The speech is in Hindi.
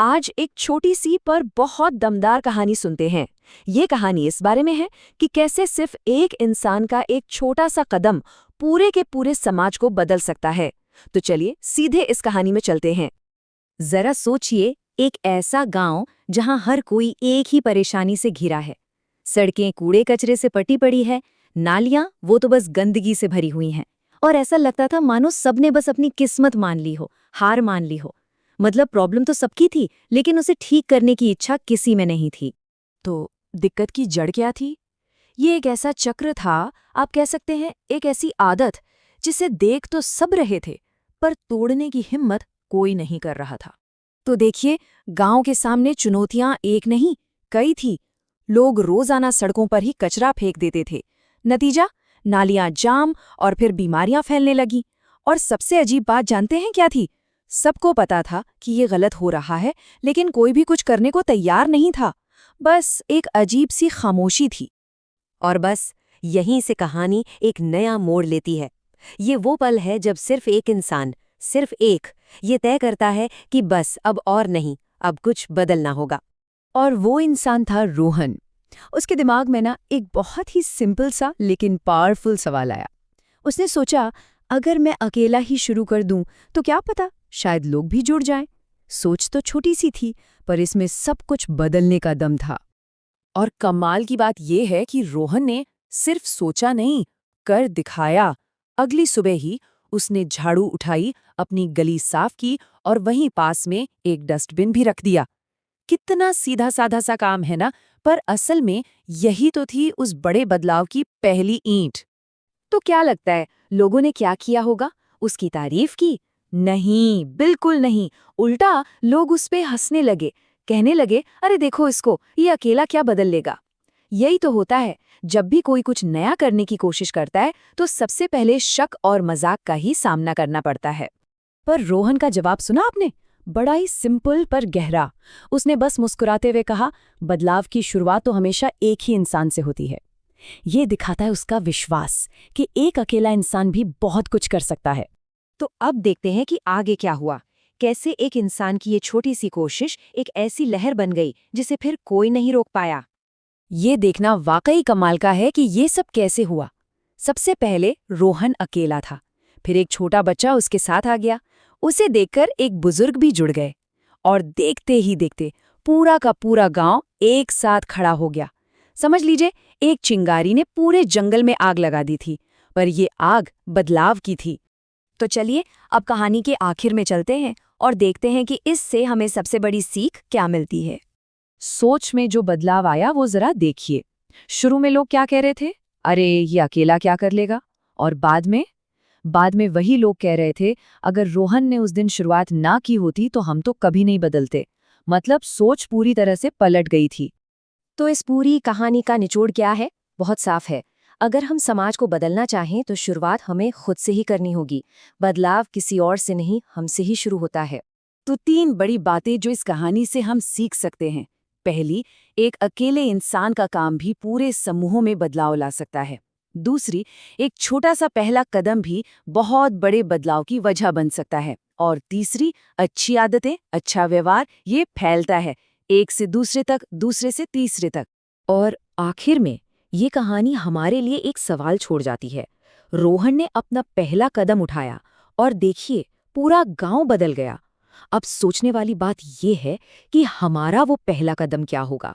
आज एक छोटी सी पर बहुत दमदार कहानी सुनते हैं। ये कहानी इस बारे में है कि कैसे सिर्फ एक इंसान का एक छोटा सा कदम पूरे के पूरे समाज को बदल सकता है। तो चलिए सीधे इस कहानी में चलते हैं। जरा सोचिए, एक ऐसा गांव जहां हर कोई एक ही परेशानी से घिरा है। सड़कें कूड़े कचरे से पटी पड़ी है, नालियां वो तो बस गंदगी से भरी हुई हैं। और ऐसा लगता था मानो सबने बस अपनी किस्मत मान ली हो, हार मान ली हो। मतलब प्रॉब्लम तो सबकी थी, लेकिन उसे ठीक करने की इच्छा किसी में नहीं थी। तो दिक्कत की जड़ क्या थी? ये एक ऐसा चक्र था, आप कह सकते हैं एक ऐसी आदत जिसे देख तो सब रहे थे, पर तोड़ने की हिम्मत कोई नहीं कर रहा था। तो देखिए, गांव के सामने चुनौतियां एक नहीं, कई थी। लोग रोजाना सड़कों पर ही कचरा फेंक देते थे। नतीजा, नालियां जाम और फिर बीमारियां फैलने लगीं। और सबसे अजीब बात जानते हैं क्या थी? सबको पता था कि ये गलत हो रहा है, लेकिन कोई भी कुछ करने को तैयार नहीं था। बस एक अजीब सी खामोशी थी। और बस यहीं से कहानी एक नया मोड़ लेती है। ये वो पल है जब सिर्फ एक इंसान, सिर्फ एक, ये तय करता है कि बस अब और नहीं, अब कुछ बदलना होगा। और वो इंसान था रोहन। उसके दिमाग में ना एक बहुत ही सिंपल सा लेकिन पावरफुल सवाल आया। उसने सोचा, अगर मैं अकेला ही शुरू कर दूं तो क्या पता शायद लोग भी जुड़ जाएं। सोच तो छोटी सी थी, पर इसमें सब कुछ बदलने का दम था। और कमाल की बात यह है कि रोहन ने सिर्फ सोचा नहीं, कर दिखाया। अगली सुबह ही उसने झाड़ू उठाई, अपनी गली साफ की और वहीं पास में एक डस्टबिन भी रख दिया। कितना सीधा साधा सा काम है ना, पर असल में यही तो थी उस बड़े बदलाव की पहली ईंट। तो क्या लगता है, लोगों ने क्या किया होगा? उसकी तारीफ की? नहीं, बिल्कुल नहीं। उल्टा लोग उस पे हंसने लगे, कहने लगे, अरे देखो इसको, ये अकेला क्या बदल लेगा। यही तो होता है, जब भी कोई कुछ नया करने की कोशिश करता है तो सबसे पहले शक और मजाक का ही सामना करना पड़ता है। पर रोहन का जवाब सुना आपने? बड़ा ही सिंपल पर गहरा। उसने बस मुस्कुराते हुए कहा, बदलाव की शुरुआत तो हमेशा एक ही इंसान से होती है। ये दिखाता है उसका विश्वास कि एक अकेला इंसान भी बहुत कुछ कर सकता है। तो अब देखते हैं कि आगे क्या हुआ। कैसे एक इंसान की ये छोटी सी कोशिश एक ऐसी लहर बन गई जिसे फिर कोई नहीं रोक पाया। ये देखना वाकई कमाल का है कि ये सब कैसे हुआ। सबसे पहले रोहन अकेला था, फिर एक छोटा बच्चा उसके साथ आ गया। उसे देखकर एक बुजुर्ग भी जुड़ गए, और देखते ही देखते पूरा का पूरा गांव एक साथ खड़ा हो गया। समझ लीजिए, एक चिंगारी ने पूरे जंगल में आग लगा दी थी, पर ये आग बदलाव की थी। तो चलिए अब कहानी के आखिर में चलते हैं और देखते हैं कि इससे हमें सबसे बड़ी सीख क्या मिलती है। सोच में जो बदलाव आया वो जरा देखिए। शुरू में लोग क्या कह रहे थे? अरे ये अकेला क्या कर लेगा। और बाद में वही लोग कह रहे थे, अगर रोहन ने उस दिन शुरुआत ना की होती तो हम तो कभी नहीं बदलते। मतलब सोच पूरी तरह से पलट गई थी। तो इस पूरी कहानी का निचोड़ क्या है? बहुत साफ है। अगर हम समाज को बदलना चाहें तो शुरुआत हमें खुद से ही करनी होगी। बदलाव किसी और से नहीं, हमसे ही शुरू होता है। तो 3 बड़ी बातें जो इस कहानी से हम सीख सकते हैं। पहली, एक अकेले इंसान का काम भी पूरे समूहों में बदलाव ला सकता है। दूसरी, एक छोटा सा पहला कदम भी बहुत बड़े बदलाव की वजह बन सकता है। और तीसरी, अच्छी आदतें, अच्छा व्यवहार, ये फैलता है, एक से दूसरे तक, दूसरे से तीसरे तक। और आखिर में ये कहानी हमारे लिए एक सवाल छोड़ जाती है। रोहन ने अपना पहला कदम उठाया और देखिए, पूरा गांव बदल गया। अब सोचने वाली बात ये है कि हमारा वो पहला कदम क्या होगा।